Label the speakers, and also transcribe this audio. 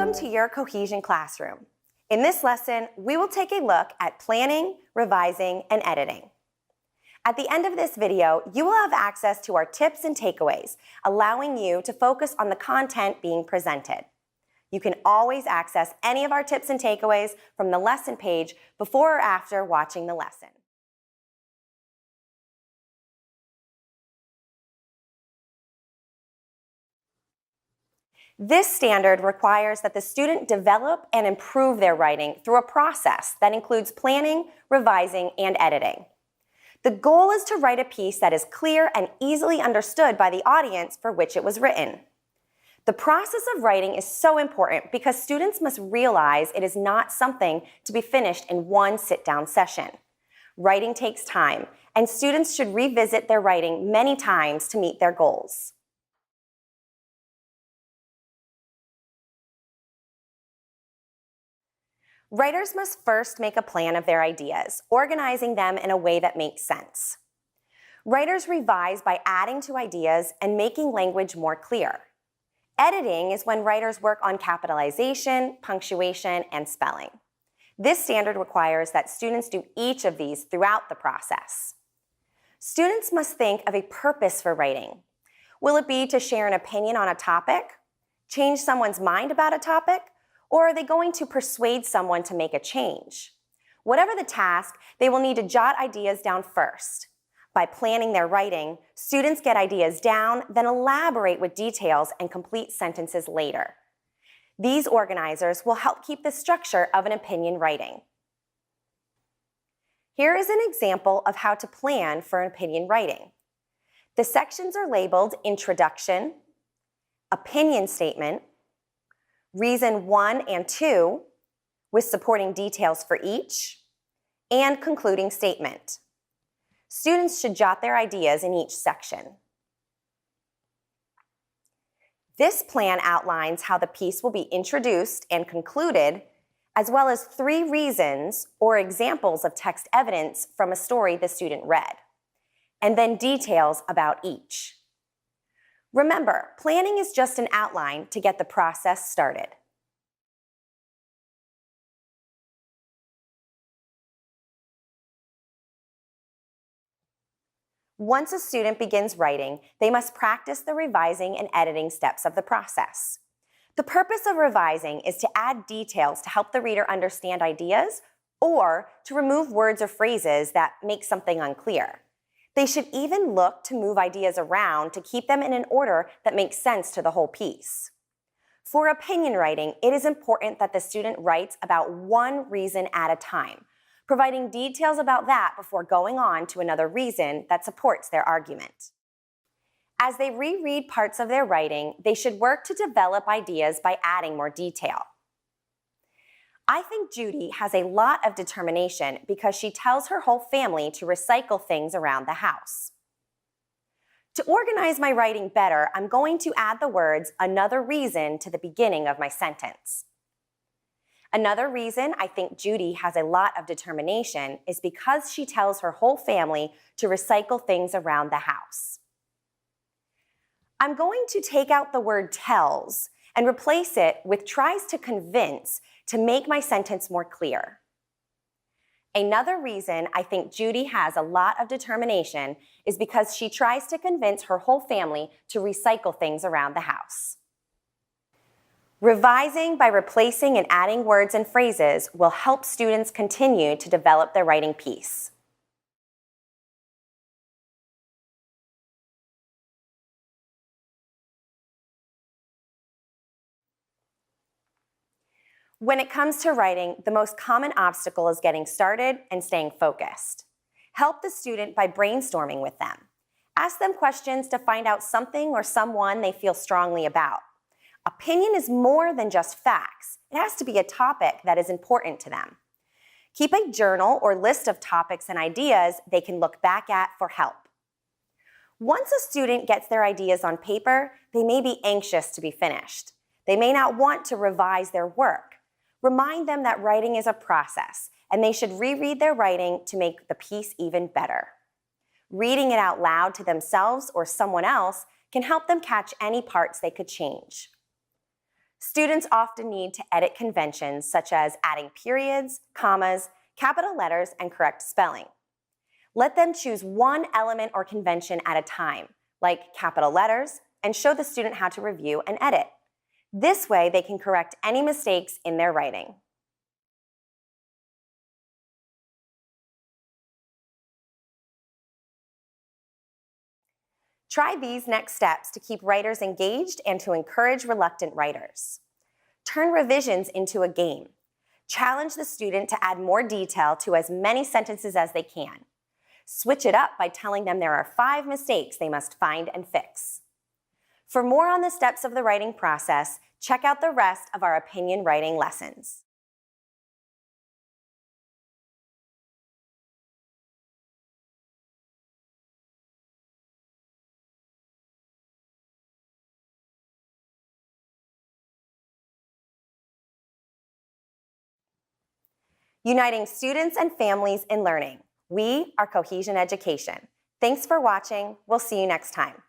Speaker 1: Welcome to your Cohesion Classroom. In this lesson, we will take a look at planning, revising, and editing. At the end of this video, you will have access to our tips and takeaways, allowing you to focus on the content being presented. You can always access any of our tips and takeaways from the lesson page before or after watching the lesson. This standard requires that the student develop and improve their writing through a process that includes planning, revising, and editing. The goal is to write a piece that is clear and easily understood by the audience for which it was written. The process of writing is so important because students must realize it is not something to be finished in one sit-down session. Writing takes time, and students should revisit their writing many times to meet their goals. Writers must first make a plan of their ideas, organizing them in a way that makes sense. Writers revise by adding to ideas and making language more clear. Editing is when writers work on capitalization, punctuation, and spelling. This standard requires that students do each of these throughout the process. Students must think of a purpose for writing. Will it be to share an opinion on a topic, change someone's mind about a topic, or are they going to persuade someone to make a change? Whatever the task, they will need to jot ideas down first. By planning their writing, students get ideas down, then elaborate with details and complete sentences later. These organizers will help keep the structure of an opinion writing. Here is an example of how to plan for an opinion writing. The sections are labeled Introduction, Opinion Statement, Reason 1 and 2, with supporting details for each, and Concluding Statement. Students should jot their ideas in each section. This plan outlines how the piece will be introduced and concluded, as well as 3 reasons or examples of text evidence from a story the student read, and then details about each. Remember, planning is just an outline to get the process started. Once a student begins writing, they must practice the revising and editing steps of the process. The purpose of revising is to add details to help the reader understand ideas or to remove words or phrases that make something unclear. They should even look to move ideas around to keep them in an order that makes sense to the whole piece. For opinion writing, it is important that the student writes about one reason at a time, providing details about that before going on to another reason that supports their argument. As they reread parts of their writing, they should work to develop ideas by adding more detail. I think Judy has a lot of determination because she tells her whole family to recycle things around the house. To organize my writing better, I'm going to add the words "another reason" to the beginning of my sentence. Another reason I think Judy has a lot of determination is because she tells her whole family to recycle things around the house. I'm going to take out the word "tells" and replace it with "tries to convince" to make my sentence more clear. Another reason I think Judy has a lot of determination is because she tries to convince her whole family to recycle things around the house. Revising by replacing and adding words and phrases will help students continue to develop their writing piece. When it comes to writing, the most common obstacle is getting started and staying focused. Help the student by brainstorming with them. Ask them questions to find out something or someone they feel strongly about. Opinion is more than just facts. It has to be a topic that is important to them. Keep a journal or list of topics and ideas they can look back at for help. Once a student gets their ideas on paper, they may be anxious to be finished. They may not want to revise their work. Remind them that writing is a process, and they should reread their writing to make the piece even better. Reading it out loud to themselves or someone else can help them catch any parts they could change. Students often need to edit conventions such as adding periods, commas, capital letters, and correct spelling. Let them choose one element or convention at a time, like capital letters, and show the student how to review and edit. This way, they can correct any mistakes in their writing. Try these next steps to keep writers engaged and to encourage reluctant writers. Turn revisions into a game. Challenge the student to add more detail to as many sentences as they can. Switch it up by telling them there are 5 mistakes they must find and fix. For more on the steps of the writing process, check out the rest of our opinion writing lessons. Uniting students and families in learning. We are Cohesion Education. Thanks for watching. We'll see you next time.